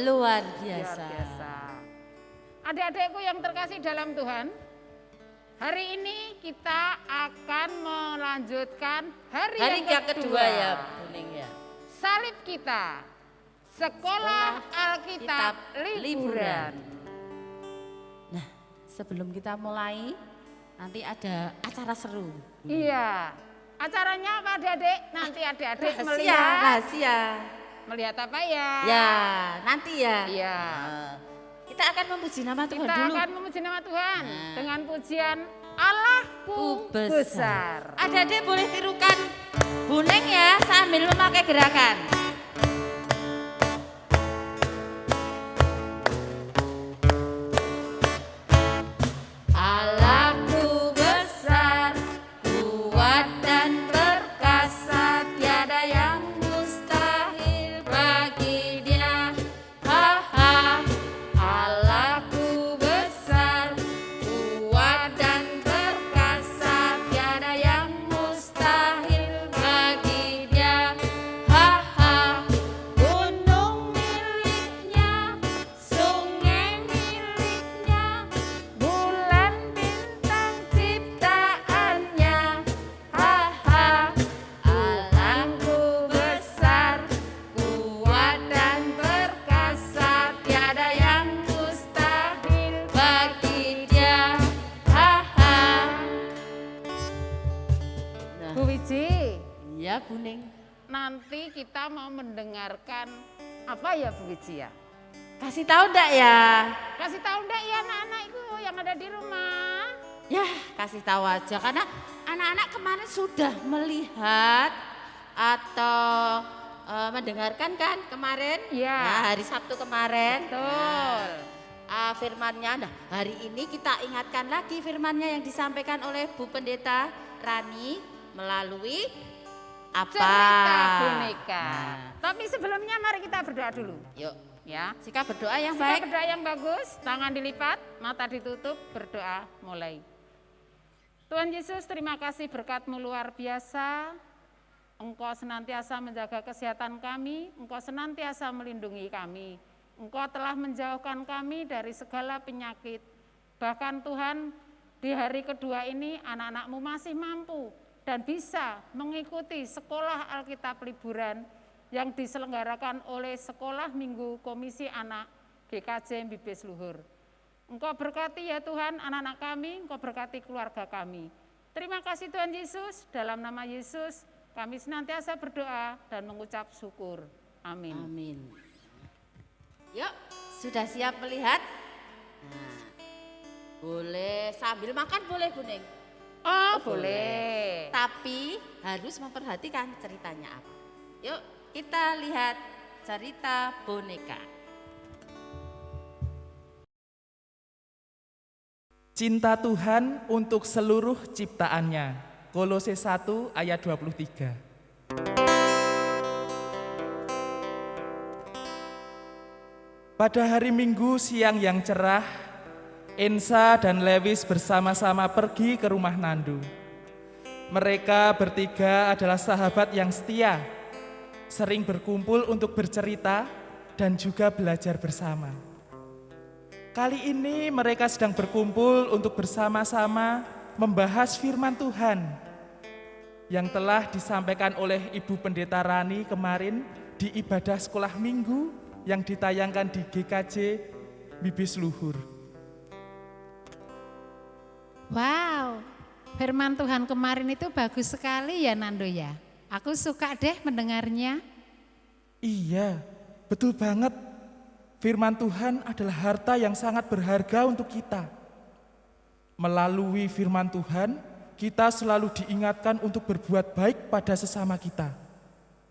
Luar Luar biasa. biasa. Adik-adikku yang terkasih dalam Tuhan, hari ini kita akan melanjutkan hari yang kedua ya, Buning ya. Salib kita, Sekolah Alkitab Liburan. Nah, sebelum kita mulai, nanti ada acara seru. Iya, acaranya apa adik-adik? Nanti adik-adik Rahasia. melihat apa ya? Ya, nanti ya. Iya. Kita akan memuji nama Tuhan Kita dulu. akan memuji nama Tuhan Nah. dengan pujian Allahku besar. Adik-adik boleh tirukan Buning ya sambil memakai gerakan. Allahku besar, kuat dan perkasa, tiada yang mustahil bagi Dia. Ha ha. Allahku besar, kuat dan perkasa, tiada yang mustahil bagi Dia. Ha ha. Gunung miliknya, sungai miliknya, bulan bintang ciptaannya. Ha ha. Allahku besar, kuat dan perkasa, tiada yang mustahil bagi Dia. Ha ha. Bu Wiji, Iya, Buning. nanti kita mau mendengarkan apa ya Bu Wiji ya? Kasih tahu ndak ya? Kasih tahu enggak ya anak-anak itu yang ada di rumah? Ya, kasih tahu aja karena anak-anak kemarin sudah melihat atau mendengarkan kan kemarin? Iya. Nah, hari Sabtu kemarin. Betul. Nah, firmannya, nah hari ini kita ingatkan lagi firmannya yang disampaikan oleh Bu Pendeta Rani melalui apa? Cerita boneka. Nah, Tapi sebelumnya mari kita berdoa dulu. yuk, Ya. sikap berdoa yang Sikap baik. berdoa yang bagus, tangan dilipat, mata ditutup, berdoa mulai. Tuhan Yesus, terima kasih berkat-Mu luar biasa. Engkau senantiasa menjaga kesehatan kami, Engkau senantiasa melindungi kami. Engkau telah menjauhkan kami dari segala penyakit. Bahkan Tuhan, di hari kedua ini anak-anak-Mu masih mampu dan bisa mengikuti sekolah Alkitab liburan yang diselenggarakan oleh Sekolah Minggu Komisi Anak GKJ Bibis Luhur. Engkau berkati ya Tuhan anak-anak kami, Engkau berkati keluarga kami. Terima kasih Tuhan Yesus, dalam nama Yesus kami senantiasa berdoa dan mengucap syukur. Amin. Amin. Yuk, sudah siap melihat? Nah, boleh sambil makan boleh Buning. Oh, boleh. Tapi harus memperhatikan ceritanya apa. Yuk, kita lihat cerita boneka. Cinta Tuhan untuk seluruh ciptaannya. Kolose 1 ayat 23. Pada hari Minggu siang yang cerah, Ensa dan Lewis bersama-sama pergi ke rumah Nandu. Mereka bertiga adalah sahabat yang setia, sering berkumpul untuk bercerita dan juga belajar bersama. Kali ini mereka sedang berkumpul untuk bersama-sama membahas firman Tuhan yang telah disampaikan oleh Ibu Pendeta Rani kemarin di ibadah sekolah minggu yang ditayangkan di GKJ Bibis Luhur. Wow, firman Tuhan kemarin itu bagus sekali ya Nando ya. Aku suka deh mendengarnya. Iya, betul banget. Firman Tuhan adalah harta yang sangat berharga untuk kita. Melalui firman Tuhan, kita selalu diingatkan untuk berbuat baik pada sesama kita.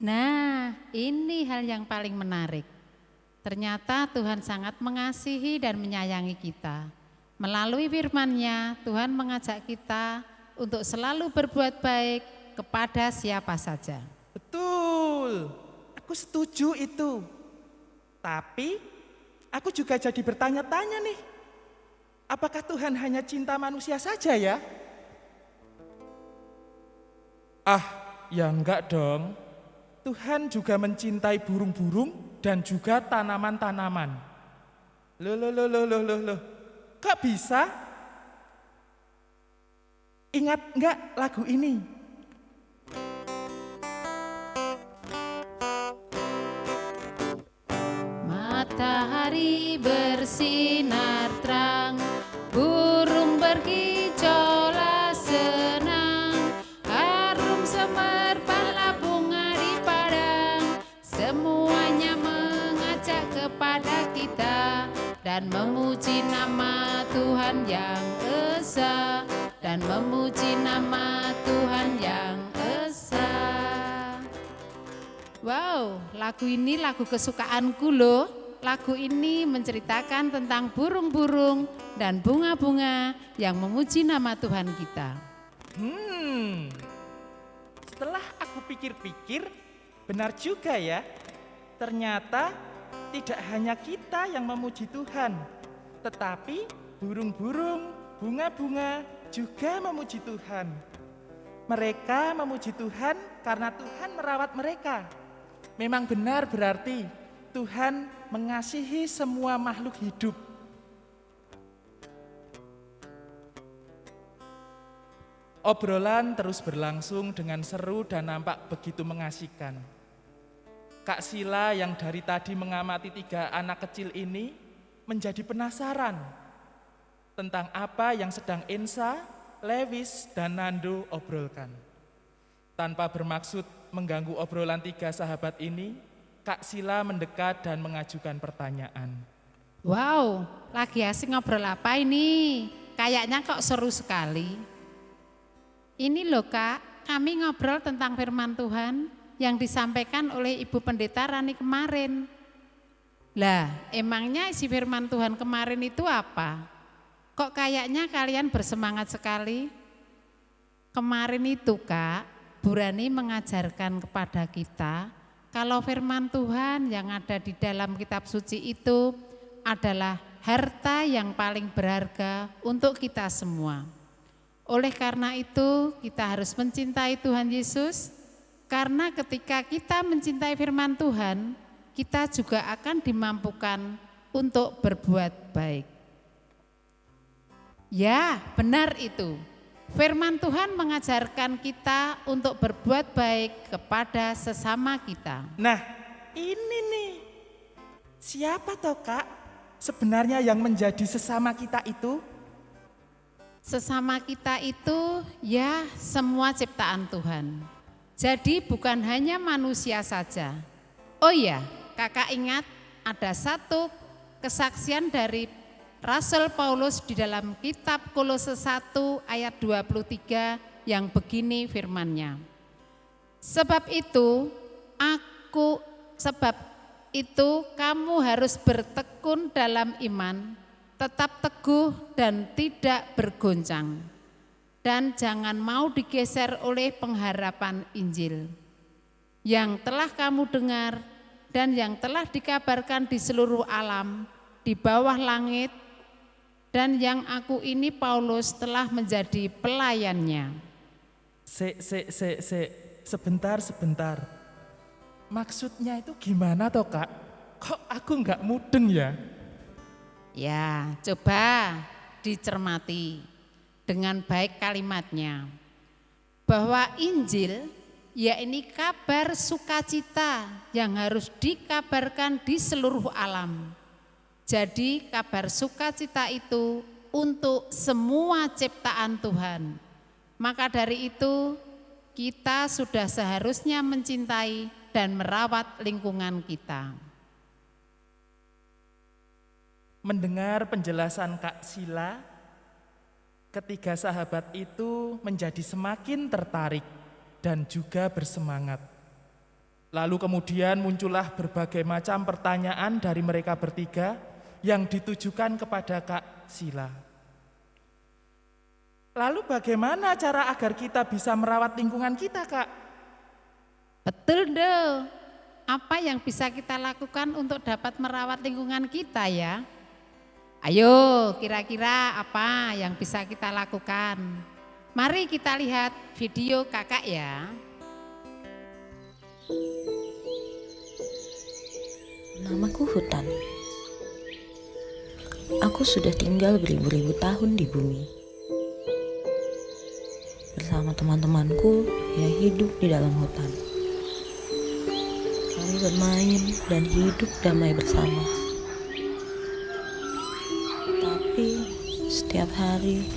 Nah, ini hal yang paling menarik. Ternyata Tuhan sangat mengasihi dan menyayangi kita. Melalui firman-Nya, Tuhan mengajak kita untuk selalu berbuat baik kepada siapa saja. Betul, aku setuju itu. Tapi, aku juga jadi bertanya-tanya nih. Apakah Tuhan hanya cinta manusia saja ya? Ya enggak dong. Tuhan juga mencintai burung-burung dan juga tanaman-tanaman. Loh. Kok bisa? Ingat enggak lagu ini? Matahari bersinar terang, burung bergejolak senang, harum semerbaklah bunga di padang, semuanya mengajak kepada kita dan memuji nama Tuhan yang esa, dan memuji nama Tuhan yang esa. Wow, lagu ini lagu kesukaanku loh. Lagu ini menceritakan tentang burung-burung dan bunga-bunga yang memuji nama Tuhan kita. Setelah aku pikir-pikir, benar juga ya. Ternyata tidak hanya kita yang memuji Tuhan, tetapi burung-burung, bunga-bunga juga memuji Tuhan. Mereka memuji Tuhan karena Tuhan merawat mereka. Memang benar berarti Tuhan mengasihi semua makhluk hidup. Obrolan terus berlangsung dengan seru dan nampak begitu mengasihkan. Kak Sila yang dari tadi mengamati 3 anak kecil ini menjadi penasaran tentang apa yang sedang Ensa, Lewis, dan Nando obrolkan. Tanpa bermaksud mengganggu obrolan 3 sahabat ini, Kak Sila mendekat dan mengajukan pertanyaan. Wow, lagi asik ngobrol apa ini? Kayaknya kok seru sekali. Ini loh Kak, kami ngobrol tentang firman Tuhan yang disampaikan oleh Ibu Pendeta Rani kemarin. Lah, emangnya isi firman Tuhan kemarin itu apa? Kok kayaknya kalian bersemangat sekali? Kemarin itu Kak, Bu Rani mengajarkan kepada kita kalau firman Tuhan yang ada di dalam kitab suci itu adalah harta yang paling berharga untuk kita semua. Oleh karena itu kita harus mencintai Tuhan Yesus, karena ketika kita mencintai firman Tuhan, kita juga akan dimampukan untuk berbuat baik. Ya, benar itu. Firman Tuhan mengajarkan kita untuk berbuat baik kepada sesama kita. Nah, ini nih. Siapa toh Kak sebenarnya yang menjadi sesama kita itu? Sesama kita itu ya semua ciptaan Tuhan. Jadi bukan hanya manusia saja. Oh iya, Kakak ingat ada satu kesaksian dari Rasul Paulus di dalam kitab Kolose 1 ayat 23 yang begini firman-Nya. Sebab itu kamu harus bertekun dalam iman, tetap teguh dan tidak bergoncang. Dan jangan mau digeser oleh pengharapan Injil yang telah kamu dengar dan yang telah dikabarkan di seluruh alam, di bawah langit, dan yang aku ini Paulus telah menjadi pelayannya. Sebentar. Maksudnya itu gimana toh Kak? Kok aku nggak mudeng ya? Ya, coba dicermati dengan baik kalimatnya. Bahwa Injil, ya ini kabar sukacita yang harus dikabarkan di seluruh alam. Jadi kabar sukacita itu untuk semua ciptaan Tuhan. Maka dari itu kita sudah seharusnya mencintai dan merawat lingkungan kita. Mendengar penjelasan Kak Sila, ketiga sahabat itu menjadi semakin tertarik dan juga bersemangat. Lalu kemudian muncullah berbagai macam pertanyaan dari mereka bertiga yang ditujukan kepada Kak Sila. Lalu bagaimana cara agar kita bisa merawat lingkungan kita, Kak? Betul dong. Apa yang bisa kita lakukan untuk dapat merawat lingkungan kita ya? Ayo, kira-kira apa yang bisa kita lakukan? Mari kita lihat video kakak ya. Namaku Hutan. Aku sudah tinggal beribu-ribu tahun di bumi. Bersama teman-temanku yang hidup di dalam hutan. Kami bermain dan hidup damai bersama. Tapi setiap hari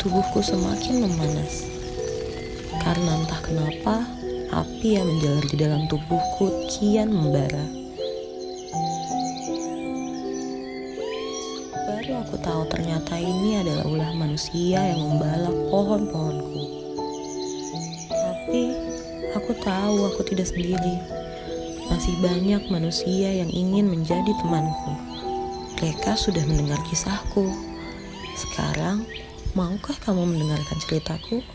tubuhku semakin memanas. Karena entah kenapa api yang menjalar di dalam tubuhku kian membara. Baru aku tahu ternyata ini adalah ulah manusia yang membalak pohon-pohonku. Tapi aku tahu aku tidak sendiri. Masih banyak manusia yang ingin menjadi temanku. Mereka sudah mendengar kisahku. Sekarang, maukah kamu mendengarkan ceritaku?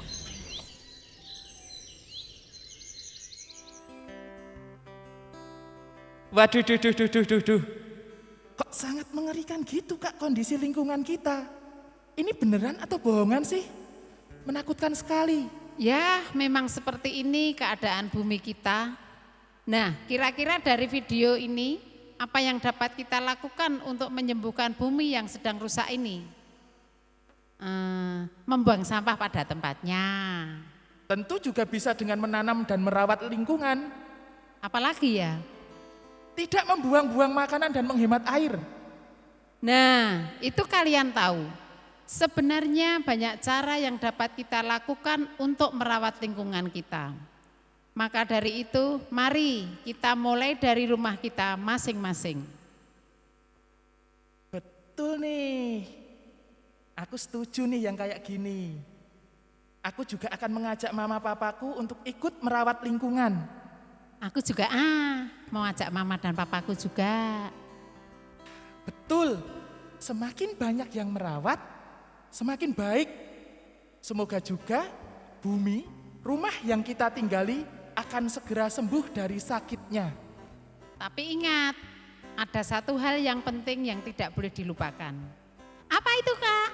Waduh, duh. Kok sangat mengerikan gitu Kak kondisi lingkungan kita? Ini beneran atau bohongan sih? Menakutkan sekali. Ya, memang seperti ini keadaan bumi kita. Nah, kira-kira dari video ini, apa yang dapat kita lakukan untuk menyembuhkan bumi yang sedang rusak ini? Membuang sampah pada tempatnya. Tentu juga bisa dengan menanam dan merawat lingkungan. Apalagi ya? Tidak membuang-buang makanan dan menghemat air. Nah, itu kalian tahu. Sebenarnya banyak cara yang dapat kita lakukan untuk merawat lingkungan kita. Maka dari itu, mari kita mulai dari rumah kita masing-masing. Betul nih. Aku setuju nih yang kayak gini. Aku juga akan mengajak mama papaku untuk ikut merawat lingkungan. Aku juga mau ajak mama dan papaku juga. Betul, semakin banyak yang merawat, semakin baik. Semoga juga bumi, rumah yang kita tinggali akan segera sembuh dari sakitnya. Tapi ingat, ada satu hal yang penting yang tidak boleh dilupakan. Apa itu, Kak?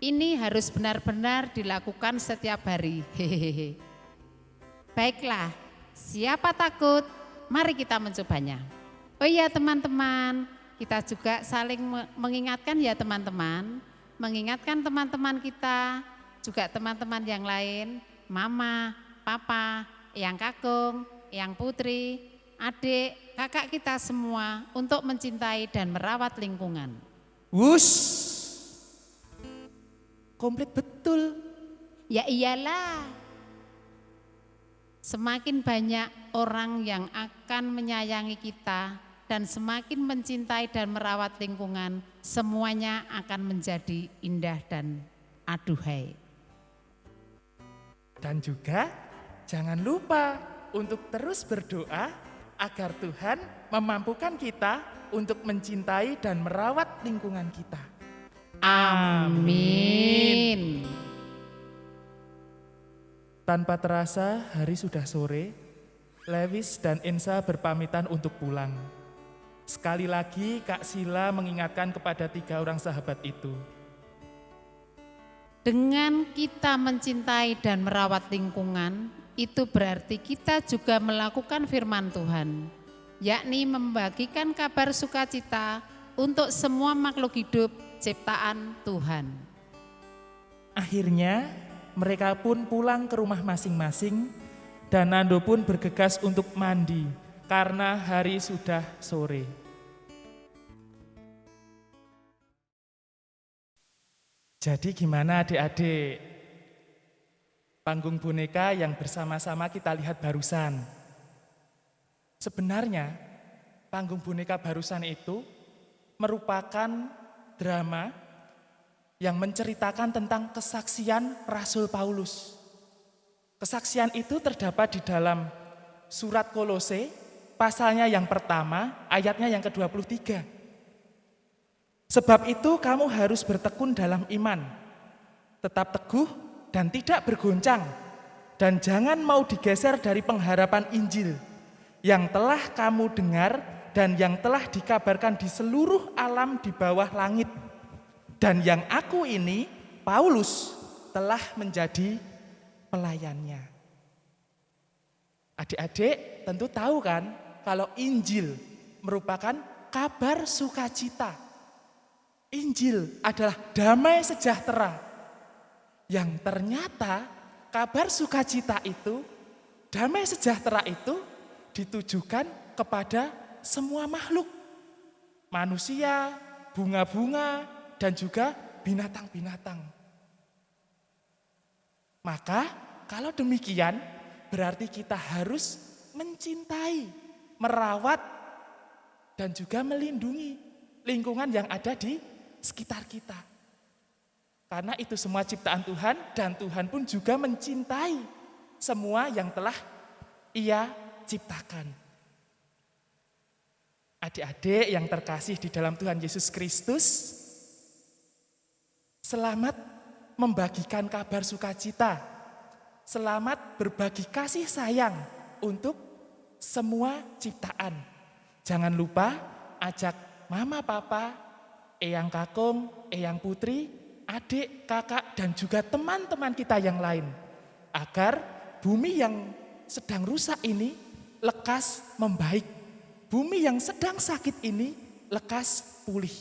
Ini harus benar-benar dilakukan setiap hari. Hehehe. Baiklah, siapa takut? Mari kita mencobanya. Oh iya teman-teman, kita juga saling mengingatkan ya teman-teman. Mengingatkan teman-teman kita, juga teman-teman yang lain, mama, papa, yang kakung, yang putri, adik, kakak kita semua untuk mencintai dan merawat lingkungan. Wush, komplit betul. Ya iyalah. Semakin banyak orang yang akan menyayangi kita dan semakin mencintai dan merawat lingkungan, semuanya akan menjadi indah dan aduhai. Dan juga jangan lupa untuk terus berdoa agar Tuhan memampukan kita untuk mencintai dan merawat lingkungan kita. Amin. Tanpa terasa hari sudah sore, Lewis dan Ensa berpamitan untuk pulang. Sekali lagi Kak Sila mengingatkan kepada 3 orang sahabat itu. Dengan kita mencintai dan merawat lingkungan, itu berarti kita juga melakukan firman Tuhan, yakni membagikan kabar sukacita untuk semua makhluk hidup ciptaan Tuhan. Akhirnya mereka pun pulang ke rumah masing-masing dan Nando pun bergegas untuk mandi karena hari sudah sore. Jadi gimana adik-adik? Panggung boneka yang bersama-sama kita lihat barusan. Sebenarnya panggung boneka barusan itu merupakan drama yang menceritakan tentang kesaksian Rasul Paulus. Kesaksian itu terdapat di dalam surat Kolose, pasalnya yang pertama, ayatnya yang ke-23. Sebab itu kamu harus bertekun dalam iman, tetap teguh dan tidak bergoncang, dan jangan mau digeser dari pengharapan Injil yang telah kamu dengar dan yang telah dikabarkan di seluruh alam di bawah langit. Dan yang aku ini, Paulus, telah menjadi pelayannya. Adik-adik tentu tahu kan kalau Injil merupakan kabar sukacita. Injil adalah damai sejahtera. Yang ternyata kabar sukacita itu, damai sejahtera itu ditujukan kepada semua makhluk. Manusia, bunga-bunga, dan juga binatang-binatang. Maka kalau demikian berarti kita harus mencintai, merawat, dan juga melindungi lingkungan yang ada di sekitar kita. Karena itu semua ciptaan Tuhan dan Tuhan pun juga mencintai semua yang telah Ia ciptakan. Adik-adik yang terkasih di dalam Tuhan Yesus Kristus, selamat membagikan kabar sukacita, selamat berbagi kasih sayang untuk semua ciptaan. Jangan lupa ajak mama, papa, eyang kakung, eyang putri, adik, kakak, dan juga teman-teman kita yang lain. Agar bumi yang sedang rusak ini lekas membaik. Bumi yang sedang sakit ini lekas pulih.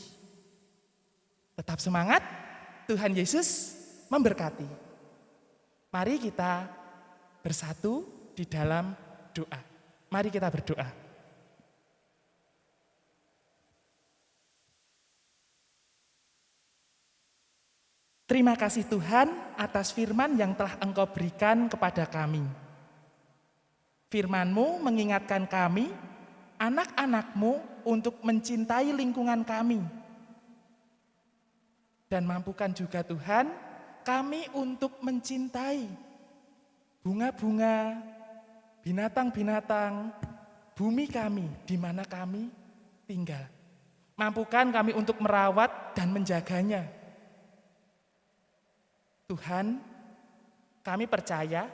Tetap semangat, Tuhan Yesus memberkati. Mari kita bersatu di dalam doa. Mari kita berdoa. Terima kasih Tuhan atas firman yang telah Engkau berikan kepada kami. Firman-Mu mengingatkan kami, anak-anak-Mu, untuk mencintai lingkungan kami. Dan mampukan juga Tuhan, kami untuk mencintai bunga-bunga, binatang-binatang, bumi kami, di mana kami tinggal. Mampukan kami untuk merawat dan menjaganya. Tuhan, kami percaya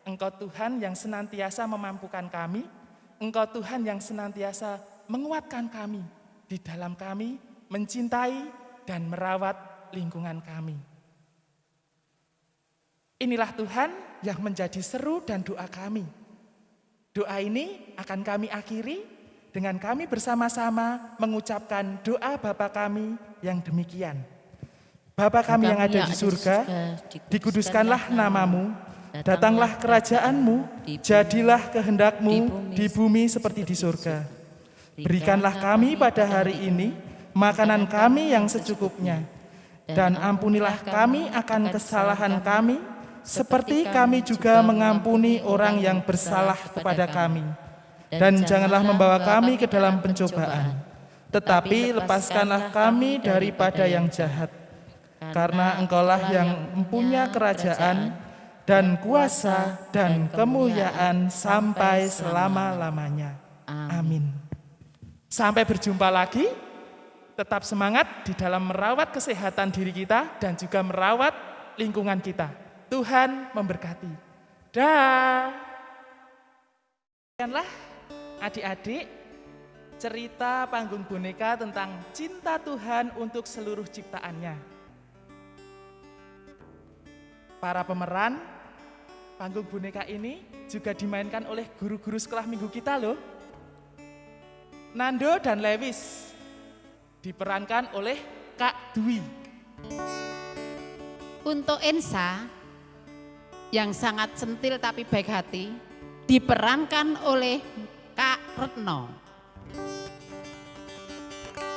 Engkau Tuhan yang senantiasa memampukan kami, Engkau Tuhan yang senantiasa menguatkan kami di dalam kami mencintai dan merawat lingkungan kami. Inilah Tuhan yang menjadi seru dan doa kami. Doa ini akan kami akhiri dengan kami bersama-sama mengucapkan doa Bapa kami yang demikian. Bapa kami yang ada di surga, dikuduskanlah namamu, datanglah kerajaan-Mu, jadilah kehendak-Mu di bumi seperti di surga. Berikanlah kami pada hari ini makanan kami yang secukupnya, dan ampunilah kami akan kesalahan kami, seperti kami juga mengampuni orang yang bersalah kepada kami. Dan janganlah membawa kami ke dalam pencobaan, tetapi lepaskanlah kami daripada yang jahat. Karena Engkaulah yang mempunyai kerajaan dan kuasa dan kemuliaan sampai selama-lamanya. Amin. Sampai berjumpa lagi. Tetap semangat di dalam merawat kesehatan diri kita dan juga merawat lingkungan kita. Tuhan memberkati. Dah. Sekianlah adik-adik cerita panggung boneka tentang cinta Tuhan untuk seluruh ciptaannya. Para pemeran panggung boneka ini juga dimainkan oleh guru-guru sekolah minggu kita loh. Nando dan Lewis diperankan oleh Kak Dwi. Untuk Ensa yang sangat centil tapi baik hati diperankan oleh Kak Retno.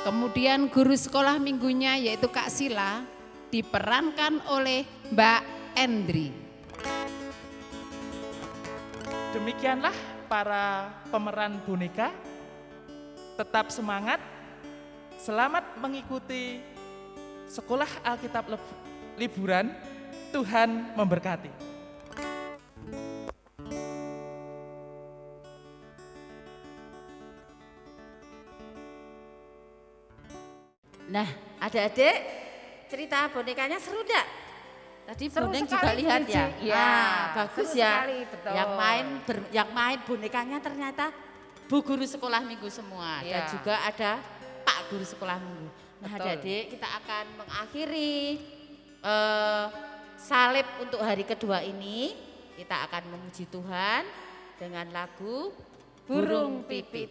Kemudian guru sekolah minggunya yaitu Kak Sila diperankan oleh Mbak Endri. Demikianlah para pemeran boneka. Tetap semangat. Selamat mengikuti sekolah Alkitab liburan. Tuhan memberkati. Nah, adik-adik, cerita bonekanya seru enggak? Tadi Seru Boneng sekali, juga lihat ya. Cici. Ya, Ah, bagus seru ya. sekali, betul. Yang main bonekanya ternyata bu guru sekolah minggu semua dan Ya. juga ada Pak guru sekolah minggu. Nah, Betul. adik-adik, kita akan mengakhiri salib untuk hari kedua ini. Kita akan memuji Tuhan dengan lagu burung pipit.